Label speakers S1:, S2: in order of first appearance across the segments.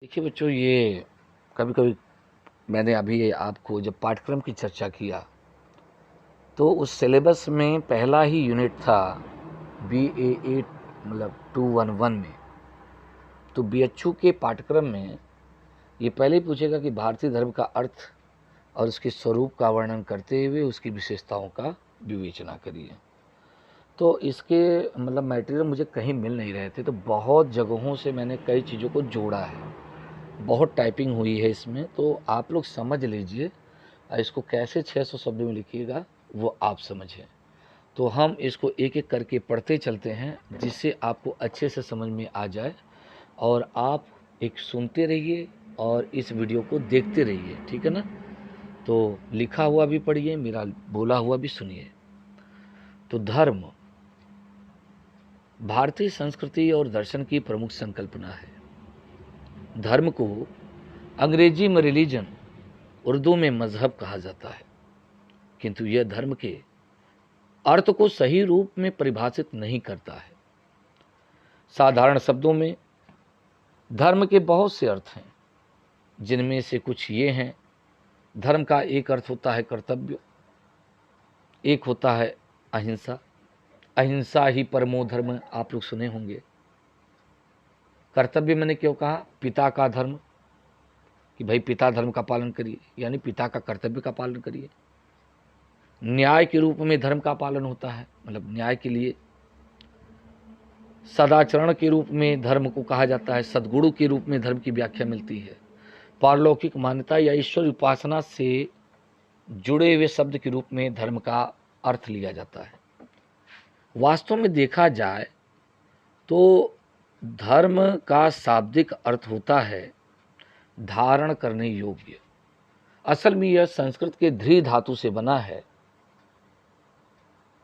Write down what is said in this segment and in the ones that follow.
S1: देखिए बच्चों, ये कभी कभी मैंने अभी आपको जब पाठ्यक्रम की चर्चा किया तो उस सिलेबस में पहला ही यूनिट था BA 8 मतलब 211 में। तो BHU के पाठ्यक्रम में ये पहले ही पूछेगा कि भारतीय धर्म का अर्थ और उसके स्वरूप का वर्णन करते हुए उसकी विशेषताओं का विवेचना करिए। तो इसके मतलब मटेरियल मुझे कहीं मिल नहीं रहे थे, तो बहुत जगहों से मैंने कई चीज़ों को जोड़ा है। बहुत टाइपिंग हुई है इसमें, तो आप लोग समझ लीजिए। इसको कैसे 600 शब्दों में लिखिएगा वो आप समझें। तो हम इसको एक एक करके पढ़ते चलते हैं जिससे आपको अच्छे से समझ में आ जाए, और आप एक सुनते रहिए और इस वीडियो को देखते रहिए, ठीक है ना। तो लिखा हुआ भी पढ़िए, मेरा बोला हुआ भी सुनिए। तो धर्म भारतीय संस्कृति और दर्शन की प्रमुख संकल्पना है। धर्म को अंग्रेजी में रिलीजन, उर्दू में मजहब कहा जाता है, किंतु यह धर्म के अर्थ को सही रूप में परिभाषित नहीं करता है। साधारण शब्दों में धर्म के बहुत से अर्थ हैं, जिनमें से कुछ ये हैं। धर्म का एक अर्थ होता है कर्तव्य, एक होता है अहिंसा। अहिंसा ही परमो धर्म, आप लोग सुने होंगे। कर्तव्य मैंने क्यों कहा? पिता का धर्म, कि भाई पिता धर्म का पालन करिए, यानी पिता का कर्तव्य का पालन करिए। न्याय के रूप में धर्म का पालन होता है, मतलब न्याय के लिए। सदाचरण के रूप में धर्म को कहा जाता है, सद्गुणों के रूप में धर्म की व्याख्या मिलती है। पारलौकिक मान्यता या ईश्वर उपासना से जुड़े हुए शब्द के रूप में धर्म का अर्थ लिया जाता है। वास्तव में देखा जाए तो धर्म का शाब्दिक अर्थ होता है धारण करने योग्य। असल में यह संस्कृत के ध्री धातु से बना है,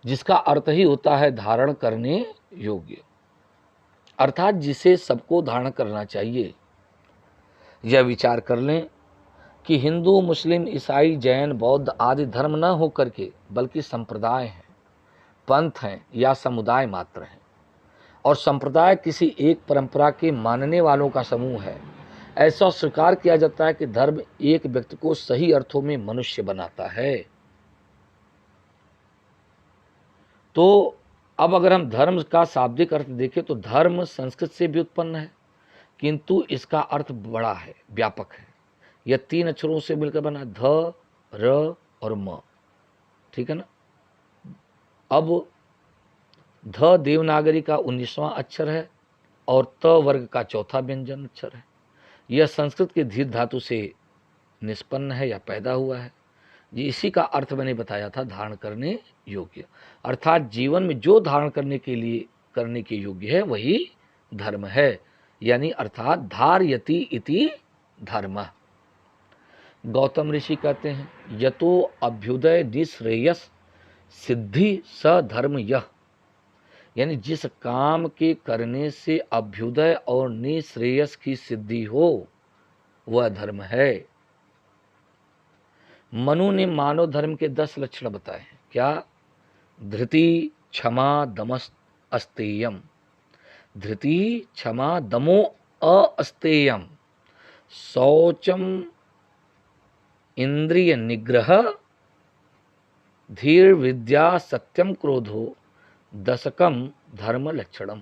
S1: जिसका अर्थ ही होता है धारण करने योग्य, अर्थात जिसे सबको धारण करना चाहिए। यह विचार कर लें कि हिंदू, मुस्लिम, ईसाई, जैन, बौद्ध आदि धर्म न होकर के बल्कि संप्रदाय हैं, पंथ हैं या समुदाय मात्र हैं, और संप्रदाय किसी एक परंपरा के मानने वालों का समूह है। ऐसा स्वीकार किया जाता है कि धर्म एक व्यक्ति को सही अर्थों में मनुष्य बनाता है। तो अब अगर हम धर्म का शाब्दिक अर्थ देखें तो धर्म संस्कृत से भी उत्पन्न है, किंतु इसका अर्थ बड़ा है, व्यापक है। यह 3 अक्षरों से मिलकर बना, ध, र और म, ठीक है ना। अब ध देवनागरी का 19वां अक्षर है और त वर्ग का चौथा व्यंजन अक्षर है। यह संस्कृत के धीर धातु से निष्पन्न है या पैदा हुआ है। जी, इसी का अर्थ मैंने बताया था, धारण करने योग्य, अर्थात जीवन में जो धारण करने के लिए करने के योग्य है वही धर्म है, यानी अर्थात धारयति इति धर्म। गौतम ऋषि कहते हैं, यतो अभ्युदय निश्रेयस सिद्धि स धर्म यह, यानी जिस काम के करने से अभ्युदय और निश्रेयस की सिद्धि हो वह धर्म है। मनु ने मानव धर्म के 10 लक्षण बताए हैं। क्या? धृति, क्षमा, दमस अस्तेयम। धृति, क्षमा, दमो अस्तेयम, शौचम, इंद्रिय निग्रह, धीर, विद्या, सत्यम, क्रोधो, दशकम धर्म लक्षणम।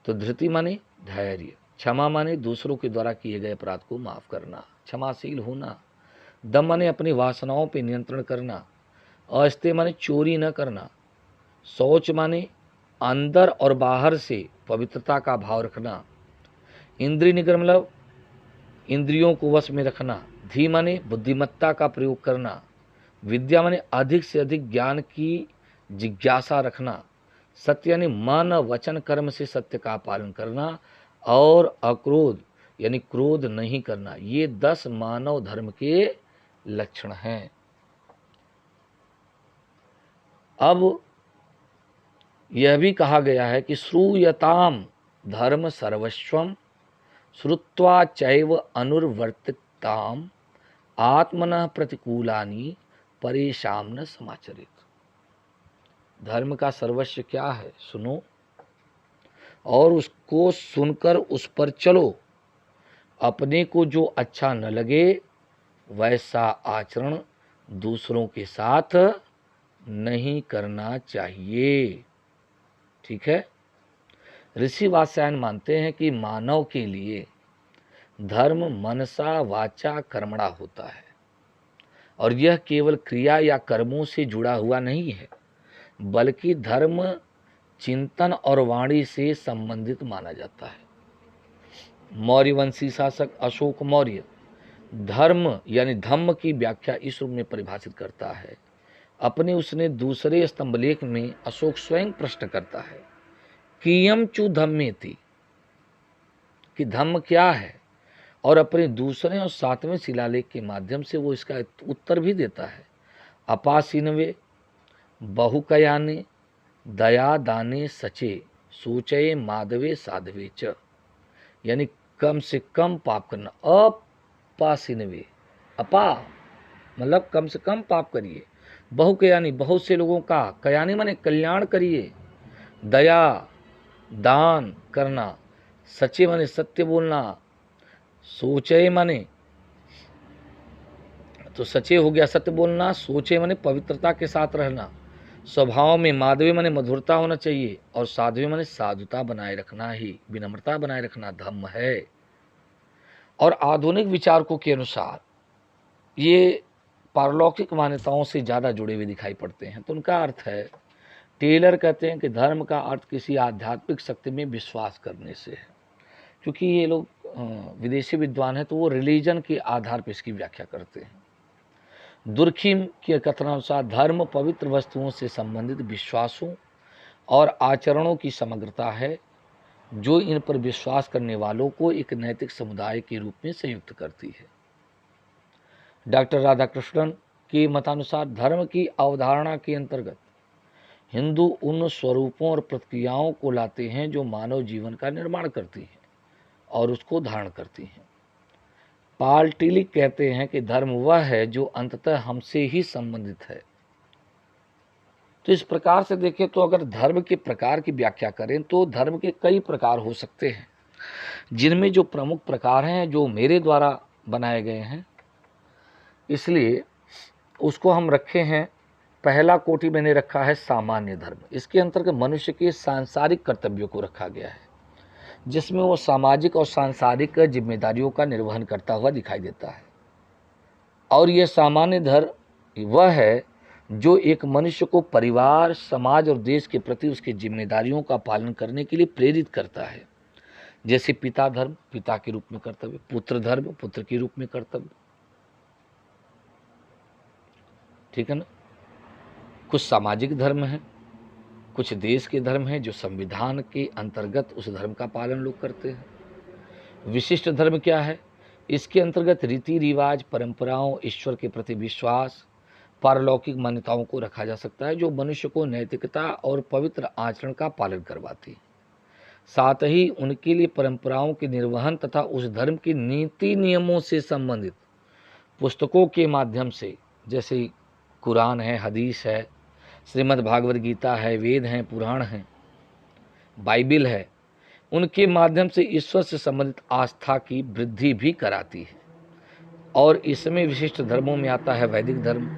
S1: तो धृति माने धैर्य, क्षमा माने दूसरों के द्वारा किए गए अपराध को माफ करना, क्षमाशील होना। दम माने अपनी वासनाओं पर नियंत्रण करना। अस्तेय माने चोरी न करना। शौच माने अंदर और बाहर से पवित्रता का भाव रखना। इंद्रिय निग्रह मतलब इंद्रियों को वश में रखना। धी माने बुद्धिमत्ता का प्रयोग करना। विद्या माने अधिक से अधिक ज्ञान की जिज्ञासा रखना। सत्य यानी मन, वचन, कर्म से सत्य का पालन करना। और अक्रोध यानी क्रोध नहीं करना। ये 10 मानव धर्म के लक्षण हैं। अब यह भी कहा गया है कि श्रूयताम धर्म सर्वस्वम श्रुत्वा चैव अनुवर्तिताम आत्मनः प्रतिकूलानि परेशान न समाचरित। धर्म का सर्वस्व क्या है? सुनो और उसको सुनकर उस पर चलो। अपने को जो अच्छा न लगे वैसा आचरण दूसरों के साथ नहीं करना चाहिए। ठीक है। ऋषि वात्स्यायन मानते हैं कि मानव के लिए धर्म मनसा वाचा कर्मणा होता है और यह केवल क्रिया या कर्मों से जुड़ा हुआ नहीं है, बल्कि धर्म चिंतन और वाणी से संबंधित माना जाता है। मौर्यवंशी शासक अशोक मौर्य धर्म यानी धम्म की व्याख्या इस रूप में परिभाषित करता है। अपने उसने दूसरे स्तंभलेख में अशोक स्वयं प्रश्न करता है कियम चु धम्मेति, कि धम्म क्या है, और अपने दूसरे और 7वें शिलालेख के माध्यम से वो इसका उत्तर भी देता है। अपासीनवे बहुकयाने दया दाने सचे सोचये माधवे साधवे च, यानी कम से कम पाप करना। अपासीनवे, अपा मतलब कम से कम पाप करिए, बहुकयानी बहुत से लोगों का, कयानी माने कल्याण करिए, दया दान करना, सचे माने सत्य बोलना, सोचे माने तो सचे हो गया सत्य बोलना, सोचे माने पवित्रता के साथ रहना, स्वभाव में माधवी माने मधुरता होना चाहिए, और साध्वी माने साधुता बनाए रखना ही, विनम्रता बनाए रखना धम्म है। और आधुनिक विचारकों के अनुसार ये पारलौकिक मान्यताओं से ज़्यादा जुड़े हुए दिखाई पड़ते हैं। तो उनका अर्थ है, टेलर कहते हैं कि धर्म का अर्थ किसी आध्यात्मिक शक्ति में विश्वास करने से है। क्योंकि ये लोग विदेशी विद्वान हैं तो वो रिलीजन के आधार पर इसकी व्याख्या करते हैं। दुर्खिम के कथनानुसार धर्म पवित्र वस्तुओं से संबंधित विश्वासों और आचरणों की समग्रता है जो इन पर विश्वास करने वालों को एक नैतिक समुदाय के रूप में संयुक्त करती है। डॉक्टर राधाकृष्णन के मतानुसार धर्म की अवधारणा के अंतर्गत हिंदू उन स्वरूपों और प्रक्रियाओं को लाते हैं जो मानव जीवन का निर्माण करती हैं और उसको धारण करती हैं। पाल टिलिक कहते हैं कि धर्म वह है जो अंततः हमसे ही संबंधित है। तो इस प्रकार से देखें तो अगर धर्म के प्रकार की व्याख्या करें तो धर्म के कई प्रकार हो सकते हैं, जिनमें जो प्रमुख प्रकार हैं जो मेरे द्वारा बनाए गए हैं, इसलिए उसको हम रखे हैं। पहला कोटि मैंने रखा है सामान्य धर्म। इसके अंतर्गत मनुष्य के सांसारिक कर्तव्यों को रखा गया है, जिसमें वो सामाजिक और सांसारिक जिम्मेदारियों का निर्वहन करता हुआ दिखाई देता है। और यह सामान्य धर्म वह है जो एक मनुष्य को परिवार, समाज और देश के प्रति उसकी जिम्मेदारियों का पालन करने के लिए प्रेरित करता है। जैसे पिता धर्म, पिता के रूप में कर्तव्य, पुत्र धर्म, पुत्र के रूप में कर्तव्य। ठीक है ना। कुछ सामाजिक धर्म है, कुछ देश के धर्म हैं जो संविधान के अंतर्गत उस धर्म का पालन लोग करते हैं। विशिष्ट धर्म क्या है? इसके अंतर्गत रीति रिवाज, परंपराओं, ईश्वर के प्रति विश्वास, पारलौकिक मान्यताओं को रखा जा सकता है जो मनुष्य को नैतिकता और पवित्र आचरण का पालन करवाती है। साथ ही उनके लिए परंपराओं के निर्वहन तथा उस धर्म के नीति नियमों से संबंधित पुस्तकों के माध्यम से, जैसे कुरान है, हदीस है, श्रीमद् भागवत गीता है, वेद हैं, पुराण हैं, बाइबिल है, उनके माध्यम से ईश्वर से संबंधित आस्था की वृद्धि भी कराती है। और इसमें विशिष्ट धर्मों में आता है वैदिक धर्म,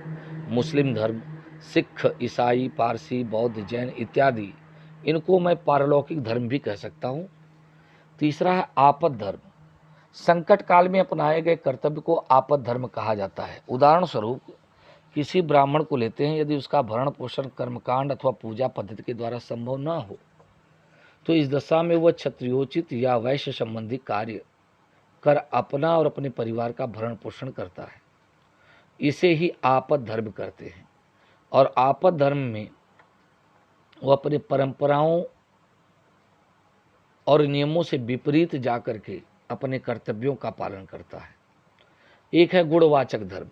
S1: मुस्लिम धर्म, सिख, ईसाई, पारसी, बौद्ध, जैन इत्यादि। इनको मैं पारलौकिक धर्म भी कह सकता हूँ। तीसरा है आपद धर्म। संकट काल में अपनाए गए कर्तव्य को आपद धर्म कहा जाता है। उदाहरण स्वरूप किसी ब्राह्मण को लेते हैं, यदि उसका भरण पोषण कर्मकांड अथवा पूजा पद्धति के द्वारा संभव न हो तो इस दशा में वह क्षत्रियोचित या वैश्य संबंधी कार्य कर अपना और अपने परिवार का भरण पोषण करता है। इसे ही आपद धर्म कहते हैं। और आपद धर्म में वह अपने परंपराओं और नियमों से विपरीत जाकर के अपने कर्तव्यों का पालन करता है। एक है गुणवाचक धर्म।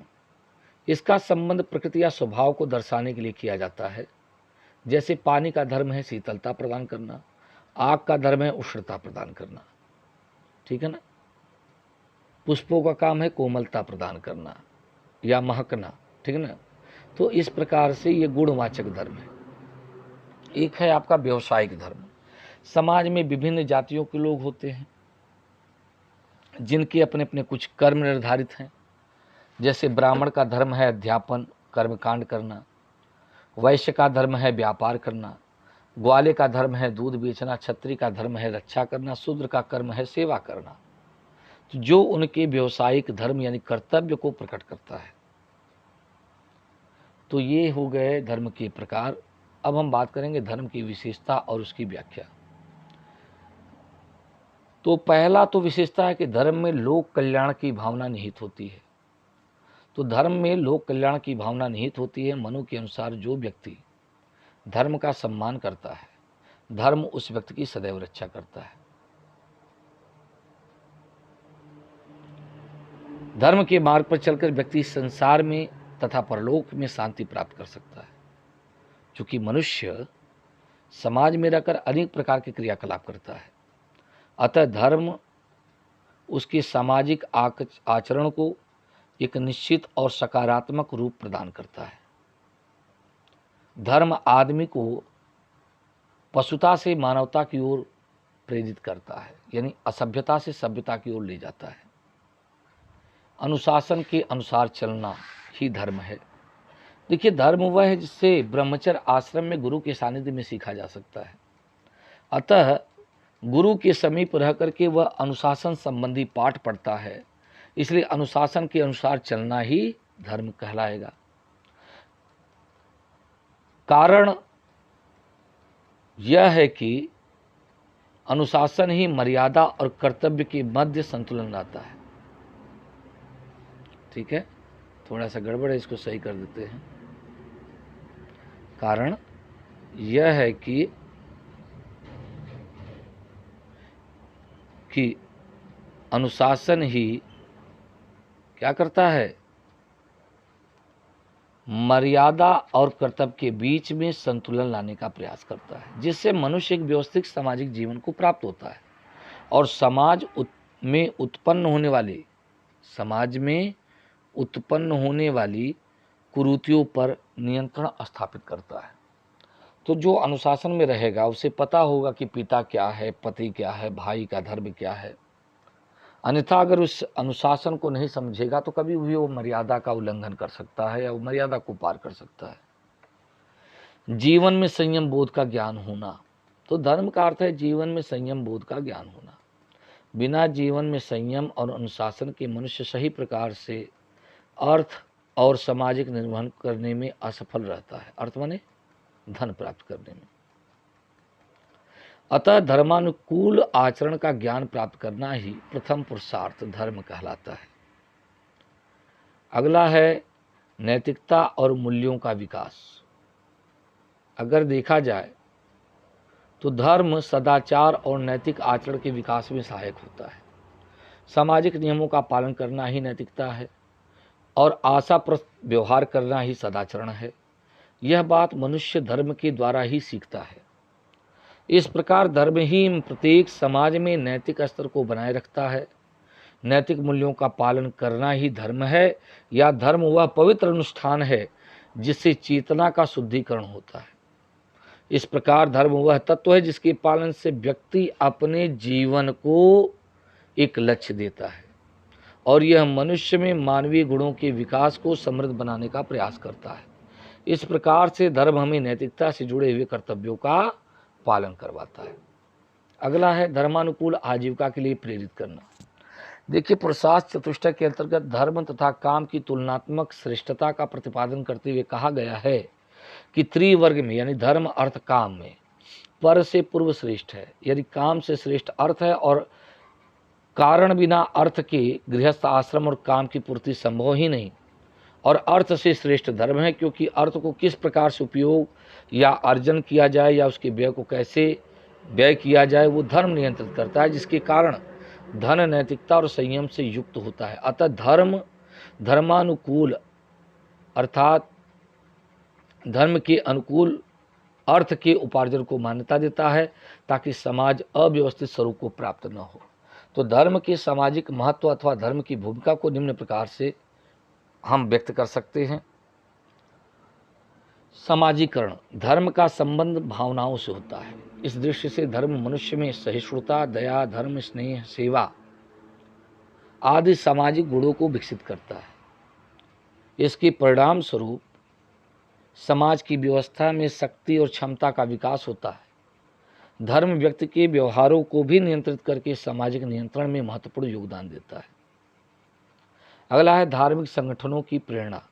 S1: इसका संबंध प्रकृति या स्वभाव को दर्शाने के लिए किया जाता है। जैसे पानी का धर्म है शीतलता प्रदान करना, आग का धर्म है उष्णता प्रदान करना। ठीक है ना। पुष्पों का काम है कोमलता प्रदान करना या महकना। ठीक है ना। तो इस प्रकार से ये गुणवाचक धर्म है। एक है आपका व्यवसायिक धर्म। समाज में विभिन्न जातियों के लोग होते हैं, जिनके अपने अपने कुछ कर्म निर्धारित हैं। जैसे ब्राह्मण का धर्म है अध्यापन, कर्मकांड करना। वैश्य का धर्म है व्यापार करना। ग्वाले का धर्म है दूध बेचना। क्षत्रिय का धर्म है रक्षा करना। शूद्र का कर्म है सेवा करना। तो जो उनके व्यवसायिक धर्म यानी कर्तव्य को प्रकट करता है। तो ये हो गए धर्म के प्रकार। अब हम बात करेंगे धर्म की विशेषता और उसकी व्याख्या। तो पहला तो विशेषता है कि धर्म में लोक कल्याण की भावना निहित होती है। तो धर्म में लोक कल्याण की भावना निहित होती है। मनु के अनुसार जो व्यक्ति धर्म का सम्मान करता है, धर्म उस व्यक्ति की सदैव रक्षा करता है। धर्म के मार्ग पर चलकर व्यक्ति संसार में तथा परलोक में शांति प्राप्त कर सकता है। क्योंकि मनुष्य समाज में रहकर अनेक प्रकार के क्रियाकलाप करता है, अतः धर्म उसके सामाजिक आचरण को एक निश्चित और सकारात्मक रूप प्रदान करता है। धर्म आदमी को पशुता से मानवता की ओर प्रेरित करता है, यानी असभ्यता से सभ्यता की ओर ले जाता है। अनुशासन के अनुसार चलना ही धर्म है। देखिए, धर्म वह है जिससे ब्रह्मचर्य आश्रम में गुरु के सानिध्य में सीखा जा सकता है। अतः गुरु के समीप रह करके वह अनुशासन संबंधी पाठ पढ़ता है, इसलिए अनुशासन के अनुसार चलना ही धर्म कहलाएगा। कारण यह है कि अनुशासन ही मर्यादा और कर्तव्य के मध्य संतुलन लाता है। ठीक है, थोड़ा सा गड़बड़ है, इसको सही कर देते हैं। कारण यह है कि अनुशासन ही क्या करता है, मर्यादा और कर्तव्य के बीच में संतुलन लाने का प्रयास करता है, जिससे मनुष्य एक व्यवस्थित सामाजिक जीवन को प्राप्त होता है और समाज में उत्पन्न होने वाली कुरीतियों पर नियंत्रण स्थापित करता है। तो जो अनुशासन में रहेगा उसे पता होगा कि पिता क्या है, पति क्या है, भाई का धर्म क्या है। अन्यथा अगर उस अनुशासन को नहीं समझेगा तो कभी भी वो मर्यादा का उल्लंघन कर सकता है या वो मर्यादा को पार कर सकता है। जीवन में संयम बोध का ज्ञान होना। तो धर्म का अर्थ है जीवन में संयम बोध का ज्ञान होना। बिना जीवन में संयम और अनुशासन के मनुष्य सही प्रकार से अर्थ और सामाजिक निर्वहन करने में असफल रहता है। अर्थ माने धन प्राप्त करने में। अतः धर्मानुकूल आचरण का ज्ञान प्राप्त करना ही प्रथम पुरुषार्थ धर्म कहलाता है। अगला है नैतिकता और मूल्यों का विकास। अगर देखा जाए तो धर्म सदाचार और नैतिक आचरण के विकास में सहायक होता है। सामाजिक नियमों का पालन करना ही नैतिकता है और आशाप्रद व्यवहार करना ही सदाचरण है। यह बात मनुष्य धर्म के द्वारा ही सीखता है। इस प्रकार धर्म ही प्रत्येक समाज में नैतिक स्तर को बनाए रखता है। नैतिक मूल्यों का पालन करना ही धर्म है, या धर्म वह पवित्र अनुष्ठान है जिससे चेतना का शुद्धिकरण होता है। इस प्रकार धर्म वह तत्व है जिसके पालन से व्यक्ति अपने जीवन को एक लक्ष्य देता है और यह मनुष्य में मानवीय गुणों के विकास को समृद्ध बनाने का प्रयास करता है। इस प्रकार से धर्म हमें नैतिकता से जुड़े हुए कर्तव्यों का पालन करवाता है। अगला है धर्मानुकूल आजीविका के लिए प्रेरित करना। देखिए, पुरुषार्थ चतुष्टय के अंतर्गत धर्म तथा काम की तुलनात्मक श्रेष्ठता का प्रतिपादन करते हुए कहा गया है कि त्रिवर्ग में यानी धर्म अर्थ काम में पर से पूर्व श्रेष्ठ है। यदि काम से श्रेष्ठ अर्थ है और कारण बिना अर्थ के गृहस्थ आश्रम और काम की पूर्ति संभव ही नहीं, और अर्थ से श्रेष्ठ धर्म है, क्योंकि अर्थ को किस प्रकार से उपयोग या अर्जन किया जाए या उसके व्यय को कैसे व्यय किया जाए वो धर्म नियंत्रित करता है, जिसके कारण धन नैतिकता और संयम से युक्त होता है। अतः धर्म धर्मानुकूल अर्थात धर्म के अनुकूल अर्थ के उपार्जन को मान्यता देता है ताकि समाज अव्यवस्थित स्वरूप को प्राप्त न हो। तो धर्म के सामाजिक महत्व अथवा धर्म की भूमिका को निम्न प्रकार से हम व्यक्त कर सकते हैं। समाजीकरण। धर्म का संबंध भावनाओं से होता है। इस दृष्टि से धर्म मनुष्य में सहिष्णुता, दया, धर्म, स्नेह, सेवा आदि सामाजिक गुणों को विकसित करता है। इसके परिणाम स्वरूप समाज की व्यवस्था में शक्ति और क्षमता का विकास होता है। धर्म व्यक्ति के व्यवहारों को भी नियंत्रित करके सामाजिक नियंत्रण में महत्वपूर्ण योगदान देता है। अगला है धार्मिक संगठनों की प्रेरणा।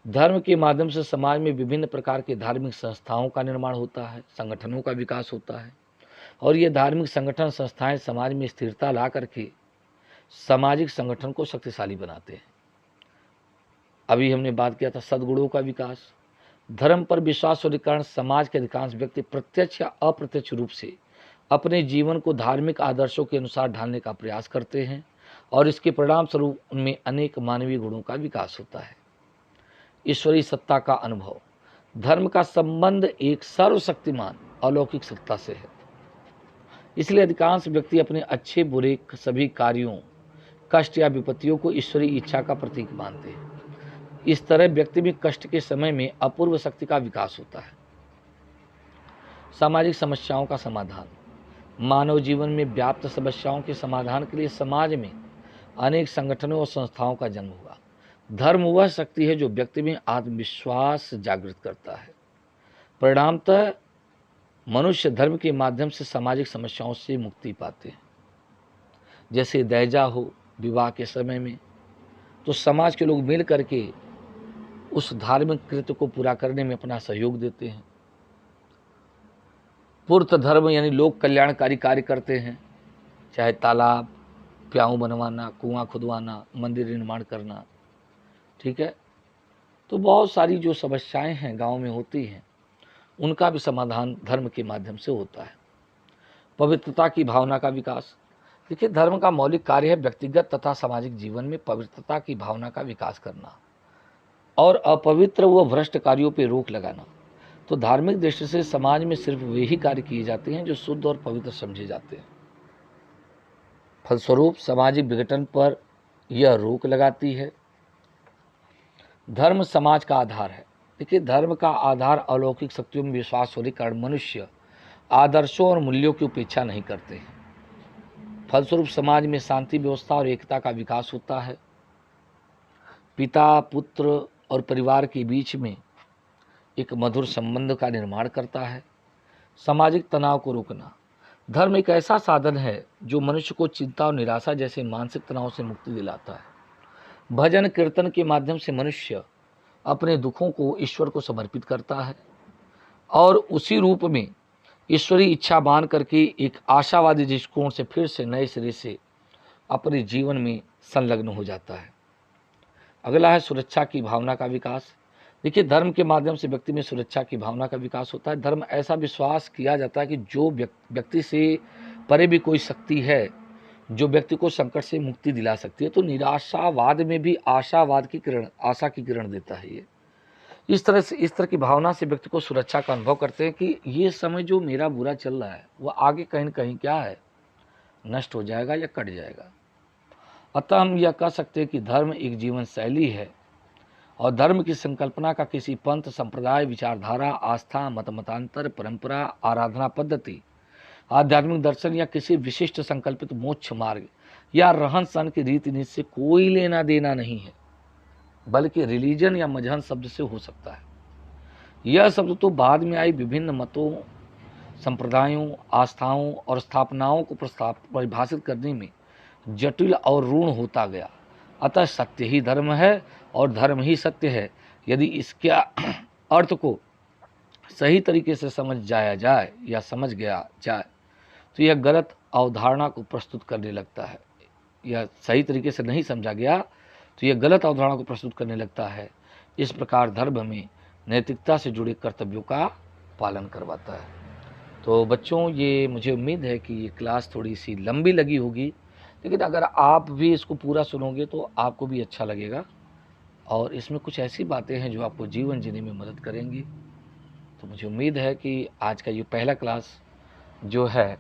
S1: धर्म के माध्यम से समाज में विभिन्न प्रकार के धार्मिक संस्थाओं का निर्माण होता है, संगठनों का विकास होता है, और ये धार्मिक संगठन संस्थाएं समाज में स्थिरता ला करके सामाजिक संगठन को शक्तिशाली बनाते हैं। अभी हमने बात किया था सद्गुणों का विकास। धर्म पर विश्वास होने के कारण समाज के अधिकांश व्यक्ति प्रत्यक्ष या अप्रत्यक्ष रूप से अपने जीवन को धार्मिक आदर्शों के अनुसार ढालने का प्रयास करते हैं और इसके परिणाम स्वरूप उनमें अनेक मानवीय गुणों का विकास होता है। ईश्वरीय सत्ता का अनुभव। धर्म का संबंध एक सर्वशक्तिमान अलौकिक सत्ता से है, इसलिए अधिकांश व्यक्ति अपने अच्छे बुरे सभी कार्यों, कष्ट या विपत्तियों को ईश्वरीय इच्छा का प्रतीक मानते हैं। इस तरह व्यक्ति में कष्ट के समय में अपूर्व शक्ति का विकास होता है। सामाजिक समस्याओं का समाधान। मानव जीवन में व्याप्त समस्याओं के समाधान के लिए समाज में अनेक संगठनों और संस्थाओं का जन्म हुआ। धर्म वह शक्ति है जो व्यक्ति में आत्मविश्वास जागृत करता है। परिणामतः मनुष्य धर्म के माध्यम से सामाजिक समस्याओं से मुक्ति पाते हैं। जैसे दैजा हो विवाह के समय में, तो समाज के लोग मिल करके उस धार्मिक कृत्य को पूरा करने में अपना सहयोग देते हैं। पूर्त धर्म यानी लोक कल्याणकारी कार्य करते हैं, चाहे तालाब, प्याऊ बनवाना, कुआं खुदवाना, मंदिर निर्माण करना। ठीक है, तो बहुत सारी जो समस्याएं हैं गांव में होती हैं, उनका भी समाधान धर्म के माध्यम से होता है। पवित्रता की भावना का विकास। देखिए, धर्म का मौलिक कार्य है व्यक्तिगत तथा सामाजिक जीवन में पवित्रता की भावना का विकास करना और अपवित्र व भ्रष्ट कार्यों पर रोक लगाना। तो धार्मिक दृष्टि से समाज में सिर्फ वे ही कार्य किए जाते हैं जो शुद्ध और पवित्र समझे जाते हैं। फलस्वरूप सामाजिक विघटन पर यह रोक लगाती है। धर्म समाज का आधार है। देखिए, धर्म का आधार अलौकिक शक्तियों में विश्वास होने के कारण मनुष्य आदर्शों और मूल्यों की उपेक्षा नहीं करते हैं। फलस्वरूप समाज में शांति, व्यवस्था और एकता का विकास होता है। पिता, पुत्र और परिवार के बीच में एक मधुर संबंध का निर्माण करता है। सामाजिक तनाव को रोकना। धर्म एक ऐसा साधन है जो मनुष्य को चिंता और निराशा जैसे मानसिक तनाव से मुक्ति दिलाता है। भजन कीर्तन के माध्यम से मनुष्य अपने दुखों को ईश्वर को समर्पित करता है और उसी रूप में ईश्वरीय इच्छा मान करके एक आशावादी दृष्टिकोण से फिर से नए सिरे से अपने जीवन में संलग्न हो जाता है। अगला है सुरक्षा की भावना का विकास। देखिए, धर्म के माध्यम से व्यक्ति में सुरक्षा की भावना का विकास होता है। धर्म ऐसा विश्वास किया जाता है कि जो व्यक्ति से परे भी कोई शक्ति है जो व्यक्ति को संकट से मुक्ति दिला सकती है। तो निराशावाद में भी आशा की किरण देता है। ये इस तरह की भावना से व्यक्ति को सुरक्षा का अनुभव करते हैं कि ये समय जो मेरा बुरा चल रहा है वह आगे कहीं न कहीं क्या है, नष्ट हो जाएगा या कट जाएगा। अतः हम यह कह सकते हैं कि धर्म एक जीवन शैली है और धर्म की संकल्पना का किसी पंथ, संप्रदाय, विचारधारा, आस्था, मतांतर, परंपरा, आराधना पद्धति, आध्यात्मिक दर्शन या किसी विशिष्ट संकल्पित मोक्ष मार्ग या रहन सहन की रीति नीति से कोई लेना देना नहीं है, बल्कि रिलीजन या मजहब शब्द से हो सकता है। यह शब्द तो बाद में आई विभिन्न मतों, संप्रदायों, आस्थाओं और स्थापनाओं को परिभाषित करने में जटिल और ऋण होता गया। अतः सत्य ही धर्म है और धर्म ही सत्य है। यदि इसके अर्थ को सही तरीके से समझ गया जाए तो यह गलत अवधारणा को प्रस्तुत करने लगता है। यह सही तरीके से नहीं समझा गया तो यह गलत अवधारणा को प्रस्तुत करने लगता है। इस प्रकार धर्म में नैतिकता से जुड़े कर्तव्यों का पालन करवाता है। तो बच्चों, ये मुझे उम्मीद है कि ये क्लास थोड़ी सी लंबी लगी होगी, लेकिन अगर आप भी इसको पूरा सुनोगे तो आपको भी अच्छा लगेगा और इसमें कुछ ऐसी बातें हैं जो आपको जीवन जीने में मदद करेंगी। तो मुझे उम्मीद है कि आज का ये पहला क्लास जो है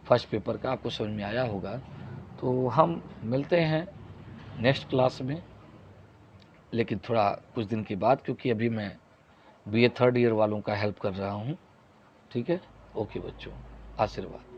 S1: फर्स्ट पेपर का आपको समझ में आया होगा। तो हम मिलते हैं नेक्स्ट क्लास में, लेकिन थोड़ा कुछ दिन के बाद, क्योंकि अभी मैं BA 3rd ईयर वालों का हेल्प कर रहा हूँ। ठीक है, ओके बच्चों, आशीर्वाद।